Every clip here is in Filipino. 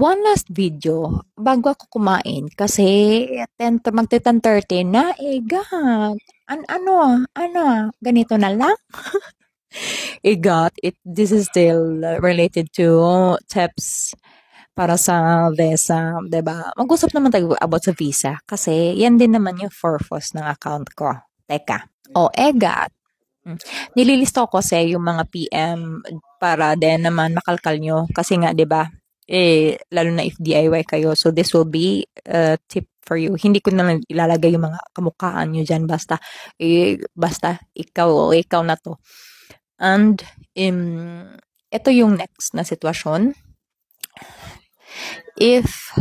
One last video bago ako kumain kasi magti-10:30 na God. Ganito na lang? God, this is still related to tips para sa visa, 'di ba? Mag-usap naman tayo about sa visa kasi yan din naman yung purpose ng account ko. Teka. God. Nililista ko kasi yung mga PM para din naman makalkal nyo. Kasi nga, di ba, lalo na if DIY kayo. So, this will be a tip for you. Hindi ko na lang ilalagay yung mga kamukhaan nyo dyan. Basta ikaw na to. And, ito yung next na sitwasyon. If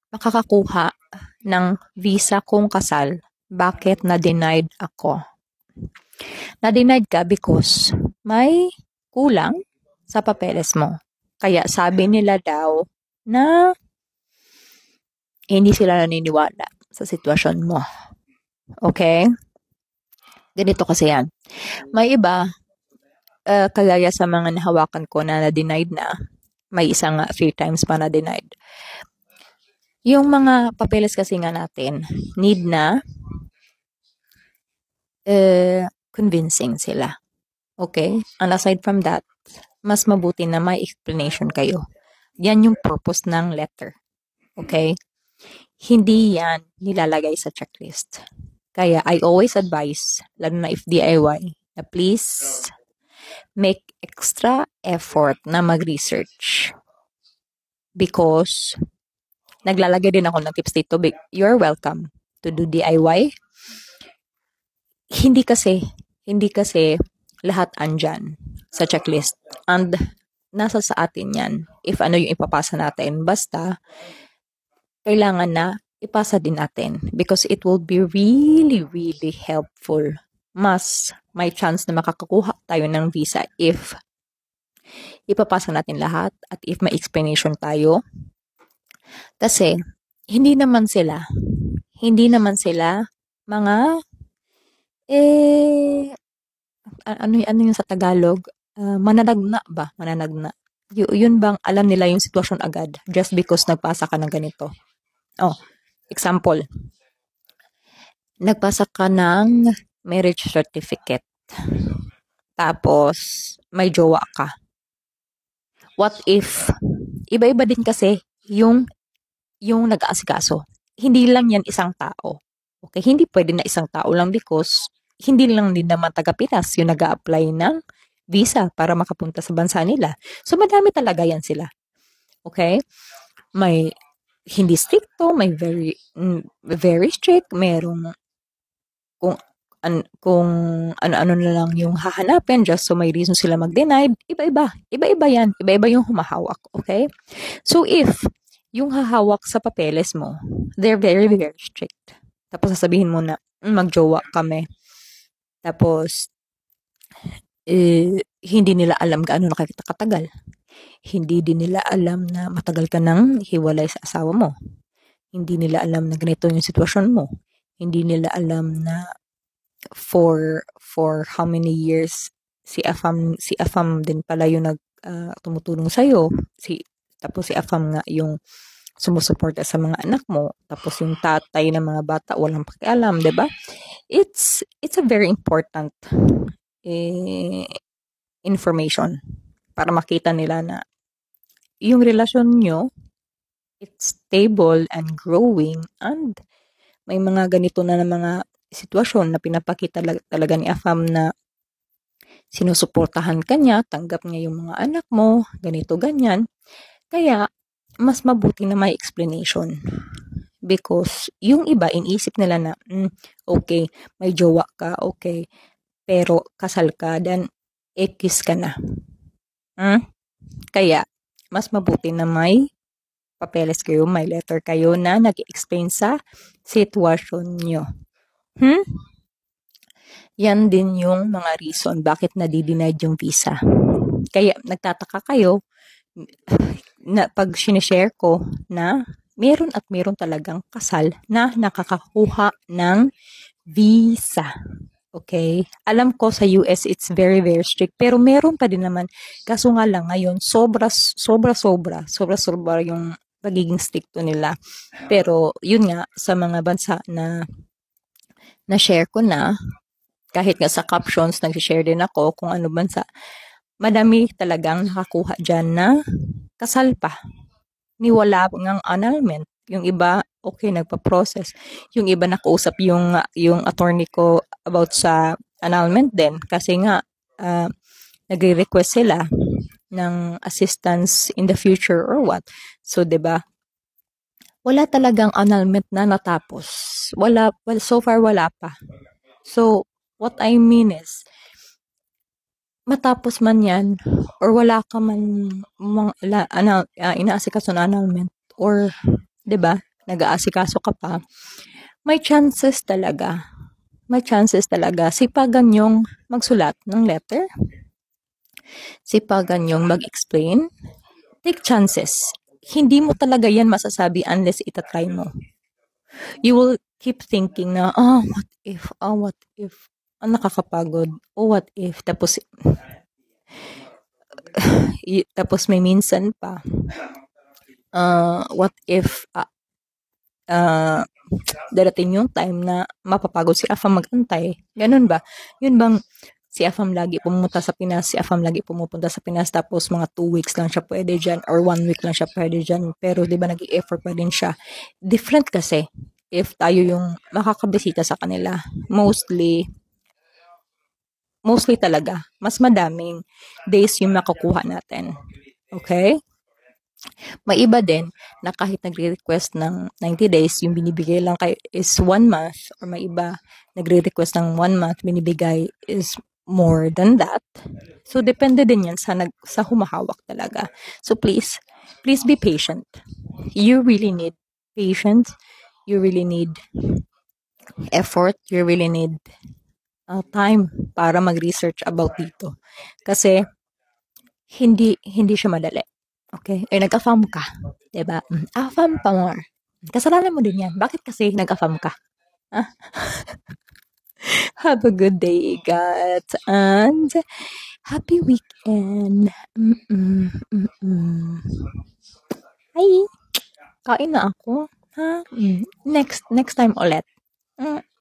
makakakuha ng visa kong kasal, bakit na-denied ako? Na-denied ka because may kulang sa papeles mo. Kaya sabi nila daw na hindi sila naniniwala sa sitwasyon mo. Okay? Ganito kasi yan. May iba, kagaya sa mga nahawakan ko na na-denied na, may isang 3 times pa na-denied. Yung mga papeles kasi nga natin, need na convincing sila. Okay? And aside from that, mas mabuti na may explanation kayo. Yan yung purpose ng letter. Okay? Hindi yan nilalagay sa checklist. Kaya I always advise, lalo na if DIY, na please make extra effort na mag-research. Because naglalagay din ako ng tips dito. You're welcome to do DIY. Hindi kasi lahat andyan sa checklist. And nasa sa atin yan. If ano yung ipapasa natin. Basta, kailangan na ipasa din natin. Because it will be really, really helpful. Mas may chance na makakakuha tayo ng visa if ipapasa natin lahat at if may explanation tayo. Kasi, hindi naman sila mga ano yung sa Tagalog? Mananagna ba? Mananagna. Yun bang alam nila yung sitwasyon agad just because nagpasa ka ng ganito? Example. Nagpasa ka ng marriage certificate. Tapos, may jowa ka. What if, iba-iba din kasi yung nag-aasikaso. Hindi lang yan isang tao. Okay? Hindi pwede na isang tao lang because hindi lang din naman taga-Pinas yung nag-a-apply ng visa para makapunta sa bansa nila. So, madami talaga yan sila. Okay? May hindi stricto, may very strict, merong kung ano-ano na lang yung hahanapin just so may reason sila mag-deny. Iba-iba yan. Iba-iba yung humahawak. Okay? So, if yung hahawak sa papeles mo, they're very, very strict. Tapos sasabihin mo na, magjowa kami. Tapos, hindi nila alam gaano na kita katagal. Hindi din nila alam na matagal ka nang hiwalay sa asawa mo. Hindi nila alam na ganito yung sitwasyon mo. Hindi nila alam na for how many years si Afam din pala yung tumutulong sa'yo. Tapos si Afam nga yung sumusuporta sa mga anak mo. Tapos yung tatay ng mga bata walang pakialam, 'di ba? It's a very important information para makita nila na yung relasyon nyo it's stable and growing and may mga ganito na mga sitwasyon na pinapakita talaga ni Afam na sinusuportahan ka niya, tanggap niya yung mga anak mo, ganito, ganyan. Kaya, mas mabuti na may explanation. Because, yung iba, inisip nila na, okay, may jowa ka, okay, pero kasal ka, then, X ka na. Kaya, mas mabuti na may papeles kayo, may letter kayo na nag-explain sa sitwasyon nyo. Yan din yung mga reason bakit nadi-denied yung visa. Kaya nagtataka kayo na pag sinishare ko na meron talagang kasal na nakakakuha ng visa. Okay? Alam ko sa US, it's very, very strict. Pero meron pa din naman. Kaso nga lang ngayon, sobra-sobra yung pagiging stricto nila. Pero yun nga, sa mga bansa na na-share ko na, kahit nga sa captions, nag-share din ako kung ano bansa, madami talagang nakakuha dyan na kasal pa. Ni wala ngang annulment. Yung iba, okay, nagpa-process. Yung iba nakausap yung attorney ko about sa annulment din. Kasi nga, nagre-request sila ng assistance in the future or what. So, 'di ba? Wala talagang annulment na natapos. So far wala pa. So, what I mean is, matapos man yan, or wala ka man inaasikaso na annulment, or, 'di ba, nag-aasikaso ka pa, may chances talaga. Sipagan yung magsulat ng letter, sipagan yung mag-explain, take chances. Hindi mo talaga yan masasabi unless itatry mo. You will keep thinking na, what if, nakakapagod, what if, tapos may minsan pa, what if, darating yung time na mapapagod si Afam magantay. Ganun ba? Yun bang si Afam lagi pumunta sa Pinas, pumupunta sa Pinas, tapos mga 2 weeks lang siya pwede dyan, or 1 week lang siya pwede dyan, pero di ba nag-i-effort pa din siya. Different kasi, if tayo yung makakabisita sa kanila, mostly talaga, mas madaming days yung makukuha natin. Okay? May iba din na kahit nagre-request ng 90 days, yung binibigay lang kayo is 1 month, or may iba nagre-request ng 1 month, binibigay is more than that. So, depende din yan sa humahawak talaga. So, please be patient. You really need patience. You really need effort. You really need time para mag-research about dito. Kasi, hindi siya madali. Okay? Nag-affirm ka. Diba? Affirm pa more. Kasalanan mo din yan. Bakit kasi nag-affirm ka? Have a good day, guys. And happy weekend. Hi! Kain na ako. Ha? Next time ulit.